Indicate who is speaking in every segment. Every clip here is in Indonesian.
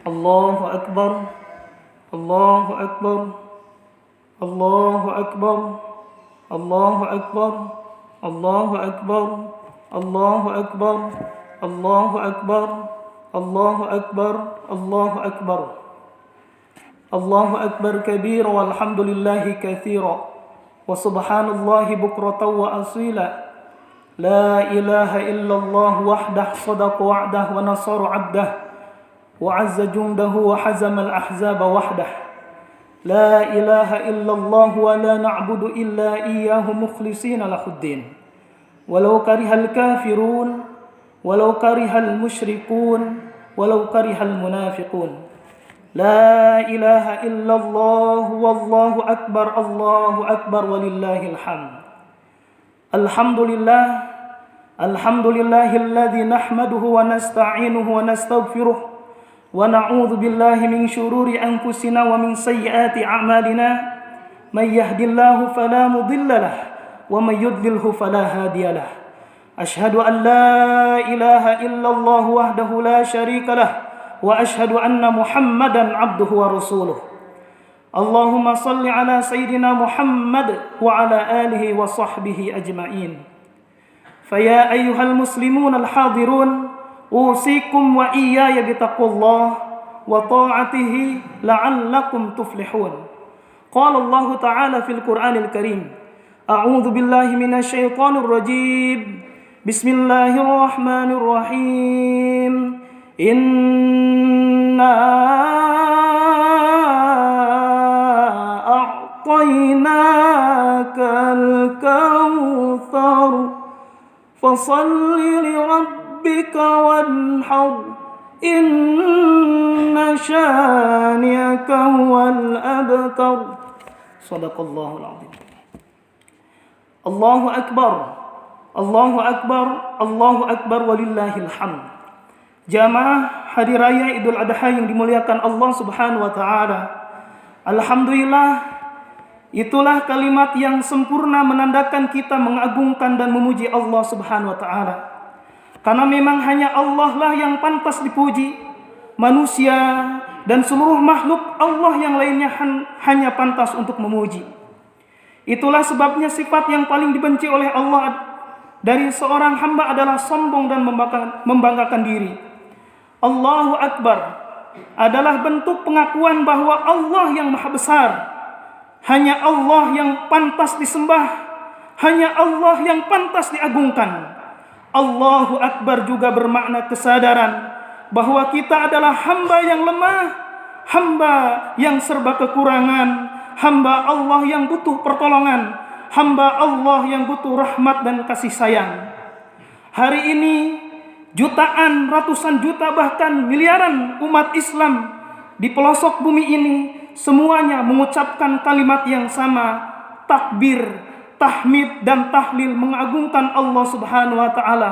Speaker 1: Allahu Akbar, Allahu Akbar, Allahu Akbar, Allahu Akbar, Allahu Akbar, Allahu Akbar, Allahu Akbar, Allahu Akbar, Allahu Akbar. Allahu Akbar kabira walhamdulillahi katsira wa subhanallahi bukratan wa asila. La ilaha illallah wahdah sadaqa wa'dah wa nasara 'abdah wa 'azza jundahu wa hazama al-ahzaba wahdah. La ilaha illallah wa la na'budu illa iyyahu mukhlishina lahuddin. Walau karihal kafirun, walau karihal musyrikun, walau karihal munafiqun. La ilaha illallah wallahu akbar, Allahu akbar walillahil hamd. Alhamdulillah, alhamdulillahilladzi nahmaduhu wa nasta'inuhu wa nastaghfiruh wa na'udzu billahi min syururi anfusina wa min sayyiati a'malina. May yahdihillahu fala mudilla lahu wa may yudlilhu fala hadiya lahu. Asyhadu an la ilaha illallah wahdahu la syarika lahu wa asyhadu anna Muhammadan abduhu wa rasuluh. Allahumma salli ala sayyidina Muhammad wa ala alihi wa sahbihi ajma'in. Faya ayyuhal muslimun al-hadirun, usikum wa iyaya bitaqwallah wa ta'atihi la'allakum tuflihun. Qala Allah ta'ala fil Qur'anil Karim, a'udzu billahi minasy syaithanir rajim. Bismillahirrahmanirrahim. Inna a'tainakal kautsar fasalli li rabbika wanhar inna syani'aka huwal abtar. Shadaqallahul azim. Allahu akbar, Allahu akbar, Allahu akbar walillahil hamd. Jamaah hari raya Idul Adha yang dimuliakan Allah Subhanahu wa taala. Alhamdulillah, itulah kalimat yang sempurna menandakan kita mengagungkan dan memuji Allah Subhanahu wa taala. Karena memang hanya Allah lah yang pantas dipuji. Manusia dan seluruh makhluk Allah yang lainnya hanya pantas untuk memuji. Itulah sebabnya sifat yang paling dibenci oleh Allah dari seorang hamba adalah sombong dan membanggakan diri. Allahu Akbar adalah bentuk pengakuan bahwa Allah yang maha besar. Hanya Allah yang pantas disembah, hanya Allah yang pantas diagungkan. Allahu Akbar juga bermakna kesadaran bahwa kita adalah hamba yang lemah, hamba yang serba kekurangan, hamba Allah yang butuh pertolongan, hamba Allah yang butuh rahmat dan kasih sayang. Hari ini jutaan, ratusan juta, bahkan miliaran umat Islam di pelosok bumi ini semuanya mengucapkan kalimat yang sama, takbir, tahmid dan tahlil mengagungkan Allah Subhanahu wa taala.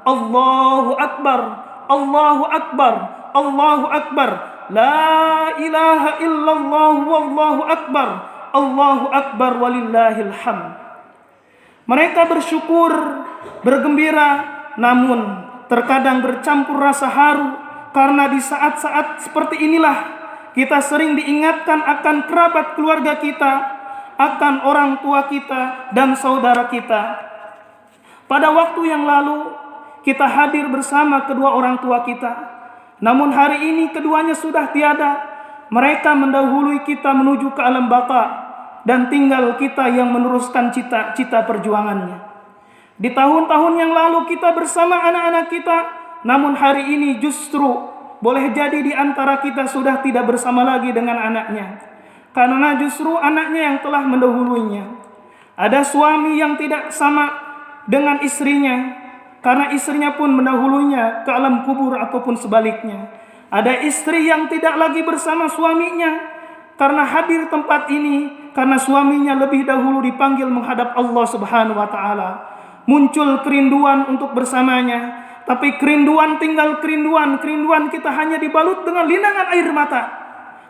Speaker 1: Allahu Akbar, Allahu Akbar, Allahu Akbar. La ilaha illallah wallahu akbar, Allahu akbar walillahil hamd. Mereka bersyukur, bergembira, namun terkadang bercampur rasa haru karena di saat-saat seperti inilah kita sering diingatkan akan kerabat keluarga kita, akan orang tua kita dan saudara kita. Pada waktu yang lalu kita hadir bersama kedua orang tua kita, namun hari ini keduanya sudah tiada. Mereka mendahului kita menuju ke alam baka dan tinggal kita yang meneruskan cita-cita perjuangannya. Di tahun-tahun yang lalu kita bersama anak-anak kita, namun hari ini justru boleh jadi di antara kita sudah tidak bersama lagi dengan anaknya, karena justru anaknya yang telah mendahulunya. Ada suami yang tidak sama dengan istrinya, karena istrinya pun mendahulunya ke alam kubur ataupun sebaliknya. Ada istri yang tidak lagi bersama suaminya karena hadir tempat ini, karena suaminya lebih dahulu dipanggil menghadap Allah Subhanahu wa taala. Muncul kerinduan untuk bersamanya, tapi kerinduan tinggal kerinduan kita hanya dibalut dengan linangan air mata.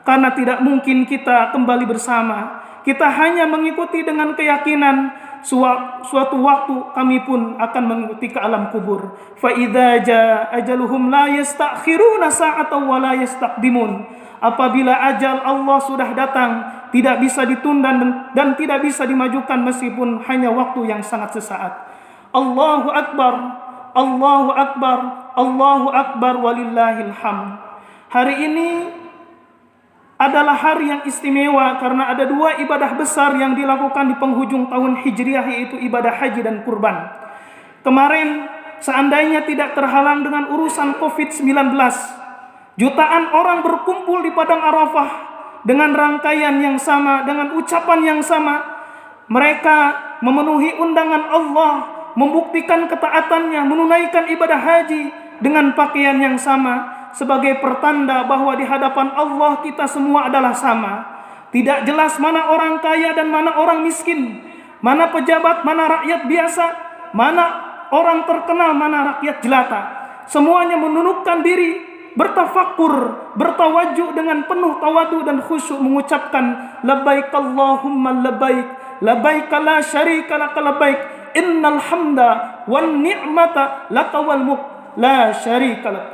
Speaker 1: Karena tidak mungkin kita kembali bersama, Kita hanya mengikuti dengan keyakinan suatu waktu kami pun akan mengikuti ke alam kubur. Fa idza jaa ajaluhum la yastakhiruna sa'atan wa la yastaqdimun. Apabila ajal Allah sudah datang, tidak bisa ditunda dan tidak bisa dimajukan meskipun hanya waktu yang sangat sesaat. Allahu akbar, Allahu akbar, Allahu akbar walillahil hamd. Hari ini adalah hari yang istimewa karena ada dua ibadah besar yang dilakukan di penghujung tahun Hijriah, yaitu ibadah haji dan kurban. Kemarin seandainya tidak terhalang dengan urusan COVID-19, jutaan orang berkumpul di Padang Arafah dengan rangkaian yang sama, dengan ucapan yang sama. Mereka memenuhi undangan Allah, membuktikan ketaatannya, menunaikan ibadah haji dengan pakaian yang sama, sebagai pertanda bahwa di hadapan Allah kita semua adalah sama. Tidak jelas mana orang kaya dan mana orang miskin, mana pejabat, mana rakyat biasa, mana orang terkenal, mana rakyat jelata. Semuanya menundukkan diri, bertafakur, bertawajuk dengan penuh tawadu dan khusyuk mengucapkan labbaik Allahumma labbaik, labbaik la syarika lak labbaik, innal hamda wan ni'mata laka wal mulk la syarika lak.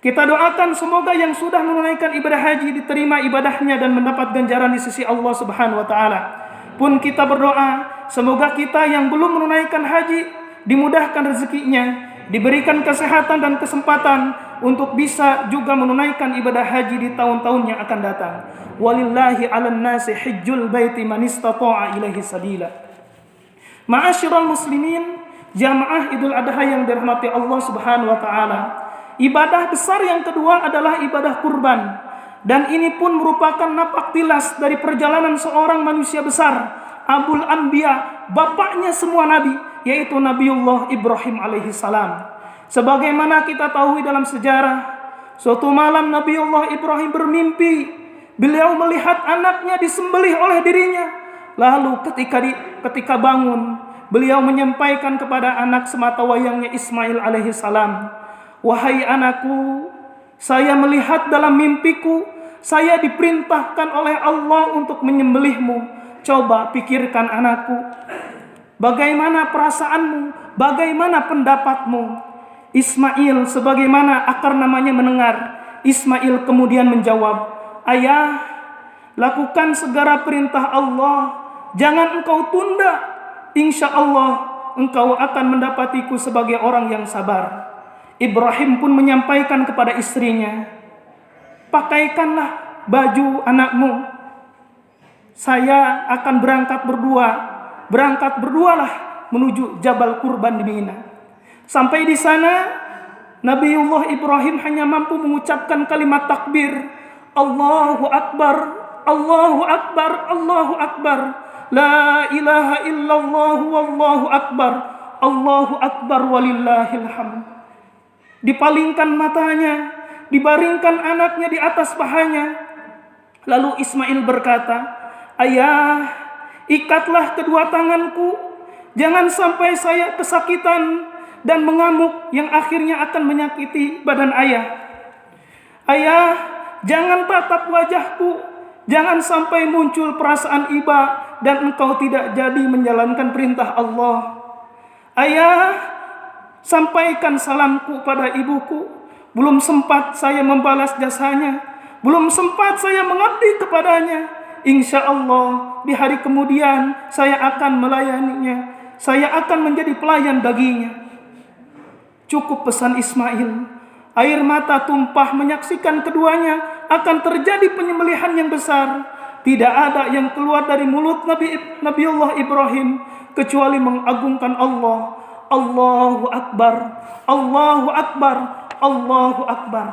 Speaker 1: Kita doakan semoga yang sudah menunaikan ibadah haji diterima ibadahnya dan mendapat ganjaran di sisi Allah Subhanahu wa taala. Pun kita berdoa semoga kita yang belum menunaikan haji dimudahkan rezekinya, diberikan kesehatan dan kesempatan untuk bisa juga menunaikan ibadah haji di tahun-tahun yang akan datang. Walillahi 'alan nasi hajjul baiti man istata'a ilaihi sabila. Ma'asyiral muslimin, jamaah Idul Adha yang dirahmati Allah Subhanahu wa taala. Ibadah besar yang kedua adalah ibadah kurban. Dan ini pun merupakan napak tilas dari perjalanan seorang manusia besar, Abul Anbiya, bapaknya semua nabi, yaitu Nabiullah Ibrahim alaihissalam. Sebagaimana kita tahu dalam sejarah, suatu malam Nabiullah Ibrahim bermimpi. Beliau melihat anaknya disembelih oleh dirinya. Lalu ketika bangun, beliau menyampaikan kepada anak sematawayangnya Ismail alaihissalam, wahai anakku, saya melihat dalam mimpiku, saya diperintahkan oleh Allah untuk menyembelihmu. Coba pikirkan anakku, bagaimana perasaanmu, bagaimana pendapatmu? Ismail sebagaimana akar namanya mendengar. Ismail kemudian menjawab, ayah, lakukan segera perintah Allah, jangan engkau tunda. Insya Allah engkau akan mendapatiku sebagai orang yang sabar. Ibrahim pun menyampaikan kepada istrinya, pakaikanlah baju anakmu. Saya akan berangkat berdua. Berangkat berdualah menuju Jabal Kurban di Mina. Sampai di sana, Nabiullah Ibrahim hanya mampu mengucapkan kalimat takbir, Allahu Akbar, Allahu Akbar, Allahu Akbar, la ilaha illallah wallahu akbar, Allahu Akbar walillahil hamd. Dipalingkan matanya, dibaringkan anaknya di atas pahanya. Lalu Ismail berkata, ayah, ikatlah kedua tanganku, jangan sampai saya kesakitan dan mengamuk yang akhirnya akan menyakiti badan ayah. Ayah, jangan tatap wajahku, jangan sampai muncul perasaan iba dan engkau tidak jadi menjalankan perintah Allah. Ayah, sampaikan salamku pada ibuku. Belum sempat saya membalas jasanya, belum sempat saya mengabdi kepadanya. Insya Allah di hari kemudian saya akan melayaninya, saya akan menjadi pelayan baginya. Cukup pesan Ismail. Air mata tumpah menyaksikan keduanya akan terjadi penyembelihan yang besar. Tidak ada yang keluar dari mulut Nabiullah Ibrahim kecuali mengagungkan Allah. Allahu Akbar, Allahu Akbar, Allahu Akbar.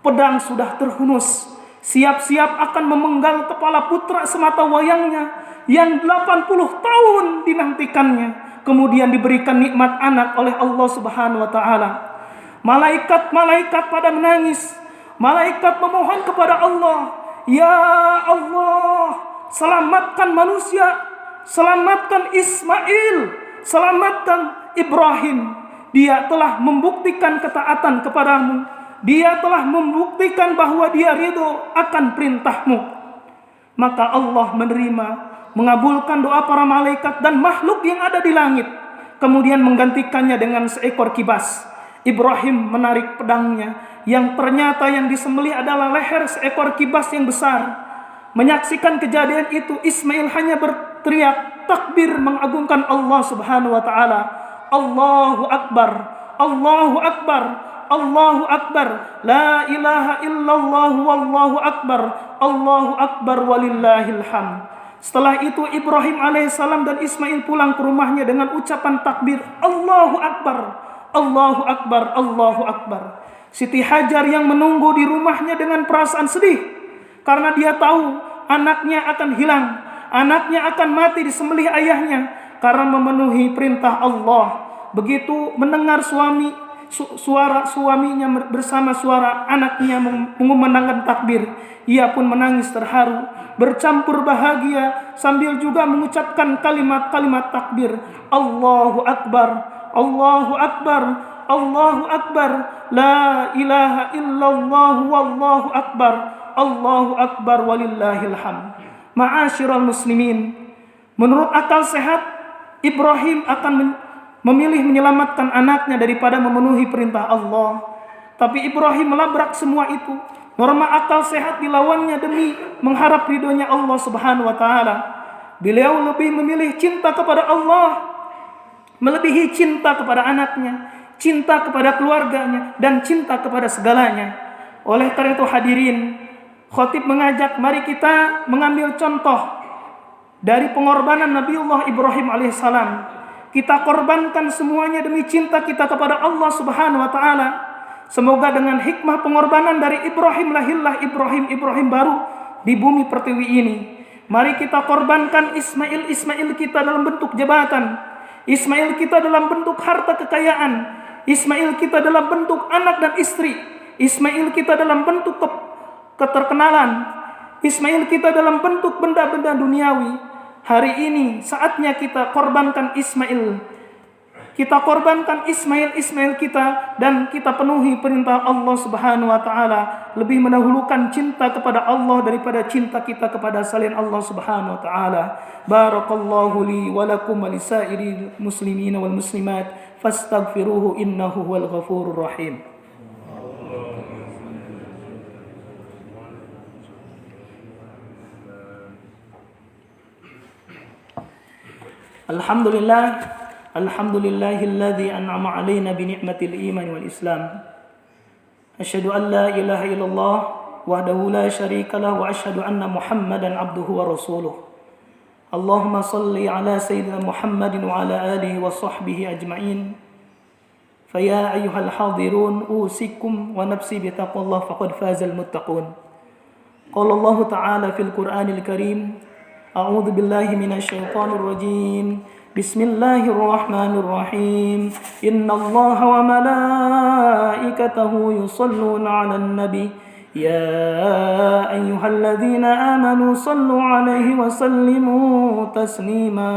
Speaker 1: Pedang sudah terhunus, siap-siap akan memenggal kepala putra sematawayangnya yang 80 tahun dinantikannya. Kemudian diberikan nikmat anak oleh Allah Subhanahu wa taala. Malaikat-malaikat pada menangis. Malaikat memohon kepada Allah, ya Allah, selamatkan manusia, selamatkan Ismail, selamatkan Ibrahim. Dia telah membuktikan ketaatan kepadamu. Dia telah membuktikan bahwa dia ridho akan perintahmu. maka Allah menerima, mengabulkan doa para malaikat dan makhluk yang ada di langit, kemudian menggantikannya dengan seekor kibas. Ibrahim menarik pedangnya, yang ternyata yang disembelih adalah leher seekor kibas yang besar. Menyaksikan kejadian itu, Ismail hanya berteriak takbir mengagungkan Allah Subhanahu wa taala. Allahu Akbar, Allahu Akbar, Allahu Akbar, la ilaha illallah wallahu akbar, Allahu Akbar walillahil hamd. Setelah itu Ibrahim alaihissalam dan Ismail pulang ke rumahnya dengan ucapan takbir Allahu Akbar, Allahu Akbar, Allahu Akbar. Siti Hajar yang menunggu di rumahnya dengan perasaan sedih karena dia tahu anaknya akan hilang, anaknya akan mati disembelih ayahnya karena memenuhi perintah Allah. Begitu mendengar suara suaminya bersama suara anaknya mengumandangkan takbir, ia pun menangis terharu, bercampur bahagia sambil juga mengucapkan kalimat-kalimat takbir. Allahu Akbar, Allahu Akbar, Allahu Akbar, la ilaha illallah wallahu akbar, Allahu Akbar walillahil hamd. Ma'asyiral muslimin, menurut akal sehat Ibrahim akan memilih menyelamatkan anaknya daripada memenuhi perintah Allah. Tapi Ibrahim melabrak semua itu. Norma akal sehat dilawannya demi mengharap ridhonya Allah Subhanahu wa taala. Beliau lebih memilih cinta kepada Allah melebihi cinta kepada anaknya, cinta kepada keluarganya, dan cinta kepada segalanya. Oleh karena itu hadirin, khatib mengajak mari kita mengambil contoh dari pengorbanan Nabiullah Ibrahim alaihissalam. Kita korbankan semuanya demi cinta kita kepada Allah Subhanahu wa taala. Semoga dengan hikmah pengorbanan dari Ibrahim lahirlah Ibrahim baru di bumi pertiwi ini. Mari kita korbankan Ismail kita dalam bentuk jabatan, Ismail kita dalam bentuk harta kekayaan, Ismail kita dalam bentuk anak dan istri, Ismail kita dalam bentuk keterkenalan, Ismail kita dalam bentuk benda-benda duniawi. Hari ini saatnya kita korbankan Ismail. Kita korbankan Ismail kita dan kita penuhi perintah Allah Subhanahu wa taala, lebih mendahulukan cinta kepada Allah daripada cinta kita kepada selain Allah Subhanahu wa taala. Barakallahu li wa lakum wa lisairil muslimin wal muslimat fastaghfiruhu innahu huwal ghafurur rahim. Alhamdulillahilladzi an'ama 'alaina bi ni'matil iman wal islam. Asyhadu an la ilaha illallah wahdahu la syarika lahu wa asyhadu anna Muhammadan 'abduhu wa rasuluh. Allahumma shalli 'ala sayyidina Muhammadin wa 'ala alihi wa sahbihi ajma'in. Faya ayyuhal hadirun usikum wa nafsi bi taqwallah faqad fazal muttaqun. Qala Allah ta'ala fil Qur'anil Karim, a'udzu billahi minasyaitonir rajim. Bismillahirrahmanirrahim. Innallaha wa malaikatahu yusholluna 'alan nabi. Ya ayyuhalladzina amanu shallu 'alaihi wa sallimu taslima.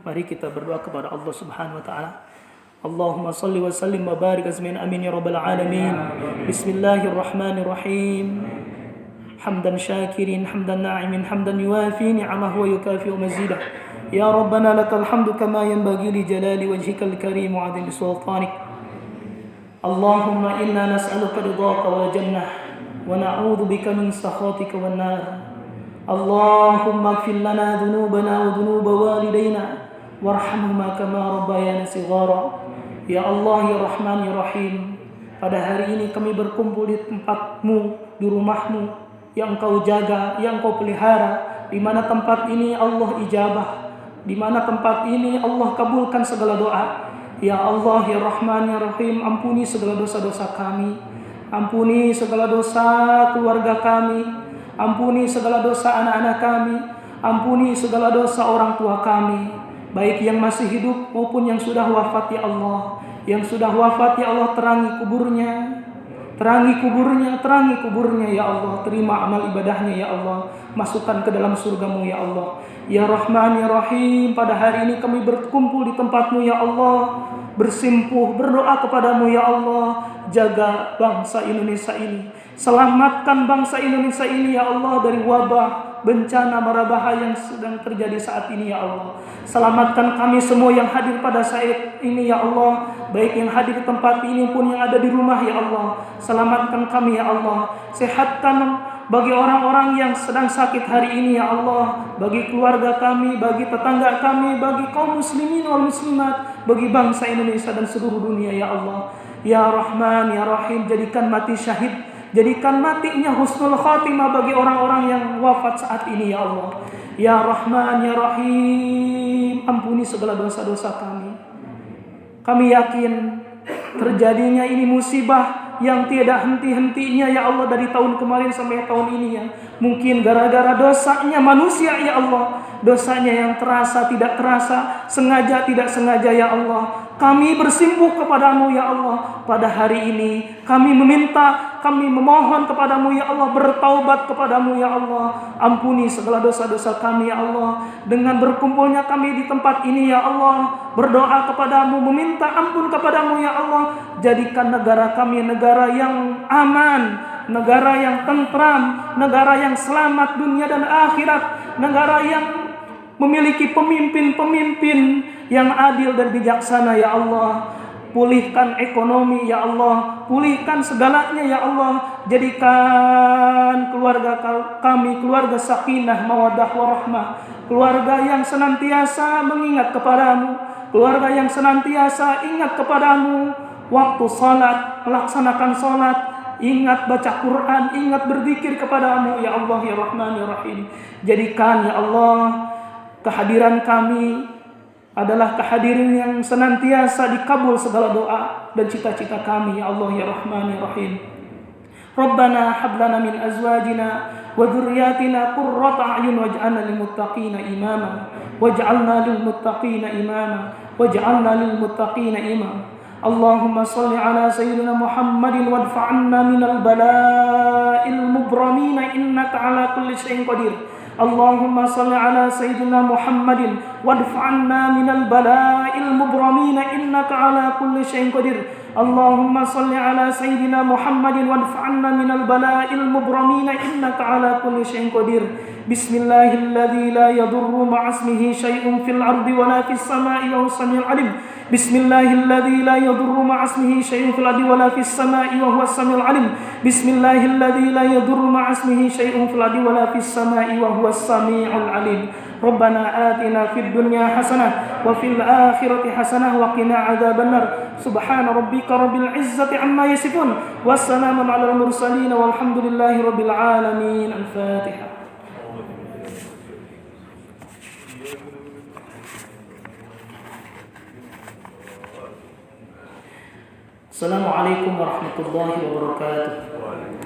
Speaker 1: Mari kita berdoa kepada Allah Subhanahu wa taala. Allahumma shalli wa sallim wa barik azmin amin ya rabbal alamin. Bismillahirrahmanirrahim. Hamdan syakirin, hamdan na'imin, hamdan yuwafi ni'amahu wa yukafi'u mazidah. Ya Rabbana lakal hamdu kama yanbaghi li jalali wajhikal karim wa 'azimi sultanik. Allahumma inna nas'aluka ridhaka wal jannah wa na'udzu bika min sakhatika wan nar. Allahumma ighfir lana dhunubana wa dhunuba walidayna warhamhuma kama rabbayana shighara. Ya Allah, ya Rahman, ya Rahim, pada hari ini kami berkumpul di tempatmu, di rumahmu yang Engkau jaga, yang Engkau pelihara, di mana tempat ini Allah ijabah, di mana tempat ini Allah kabulkan segala doa. Ya Allah, ya Rahman, ya Rahim, ampuni segala dosa-dosa kami, ampuni segala dosa keluarga kami, ampuni segala dosa anak-anak kami, ampuni segala dosa orang tua kami, baik yang masih hidup maupun yang sudah wafat. Ya Allah, yang sudah wafat, ya Allah, terangi kuburnya, terangi kuburnya, ya Allah. Terima amal ibadahnya, ya Allah. Masukkan ke dalam surgamu, ya Allah. Ya Rahman, ya Rahim, pada hari ini kami berkumpul di tempatmu, ya Allah. Bersimpuh, berdoa kepadamu, ya Allah. Jaga bangsa Indonesia ini. Selamatkan bangsa Indonesia ini ya Allah dari wabah, bencana, mara bahaya yang sedang terjadi saat ini ya Allah. Selamatkan kami semua yang hadir pada saat ini ya Allah, baik yang hadir di tempat ini pun yang ada di rumah ya Allah. Selamatkan kami ya Allah. Sehatkan bagi orang-orang yang sedang sakit hari ini ya Allah, bagi keluarga kami, bagi tetangga kami, bagi kaum muslimin wal muslimat, bagi bangsa Indonesia dan seluruh dunia ya Allah. Ya Rahman ya Rahim, jadikan mati syahid, jadikan matinya husnul khatimah bagi orang-orang yang wafat saat ini ya Allah. Ya Rahman ya Rahim, ampuni segala dosa-dosa kami. Kami yakin terjadinya ini musibah yang tiada henti-hentinya ya Allah dari tahun kemarin sampai tahun ini ya. Mungkin gara-gara dosanya manusia ya Allah, dosanya yang terasa tidak terasa, sengaja tidak sengaja ya Allah. Kami bersimpuh kepadamu ya Allah pada hari ini. Kami meminta, kami memohon kepadamu ya Allah, bertaubat kepadamu ya Allah. Ampuni segala dosa-dosa kami ya Allah. Dengan berkumpulnya kami di tempat ini ya Allah, berdoa kepadamu, meminta ampun kepadamu ya Allah. Jadikan negara kami negara yang aman, negara yang tentram, negara yang selamat dunia dan akhirat, negara yang memiliki pemimpin-pemimpin yang adil dan bijaksana ya Allah. Pulihkan ekonomi ya Allah, pulihkan segalanya ya Allah. Jadikan keluarga kami keluarga sakinah, mawaddah warahmah, keluarga yang senantiasa mengingat kepadamu, keluarga yang senantiasa ingat kepadamu. Waktu salat, melaksanakan salat, ingat baca Quran, ingat berzikir kepadamu ya Allah ya Rahman ya Rahim. Jadikan ya Allah kehadiran kami adalah kehadiran yang senantiasa dikabul segala doa dan cita-cita kami ya Allah ya Rahman ya Rahim. Rabbana hab lana min azwajina wa dhurriyyatina qurrata a'yun waj'alna lil muttaqina imama waj'alna lil muttaqina imama waj'alna lil muttaqina imama. Allahumma salli ala sayyidina Muhammadin wadfa'anna minal bala'il mubramina innaka ala kulli syai'in qadir. Allahumma salli ala sayyidina Muhammadin wadfa'anna minal bala'il mubramina innaka ala kulli syai'in qadir. Allahumma salli ala sayyidina Muhammadin wadfa'anna minal bala'il mubramina innaka ala kulli syai'in qadir. Bismillahilladzi la yadurru ma'asmihi syai'un fil ardi wa la fis sama'i wa huwas samiul alim. Bismillahilladzi la yadurru ma'asmihi syai'un fil ardi wa la fis sama'i wa huwas samiul alim. Bismillahilladzi la yadurru ma'asmihi syai'un fil ardi wa la fis sama'i wa huwas samiul alim. Rabbana atina fid dunya hasanah wa fil akhirati hasanah wa qina adzabannar. Subhana rabbika rabbil izzati amma yasifun. Wassalamun alal mursalin walhamdulillahi rabbil alamin. Al-Fatihah. Assalamualaikum warahmatullahi wabarakatuh.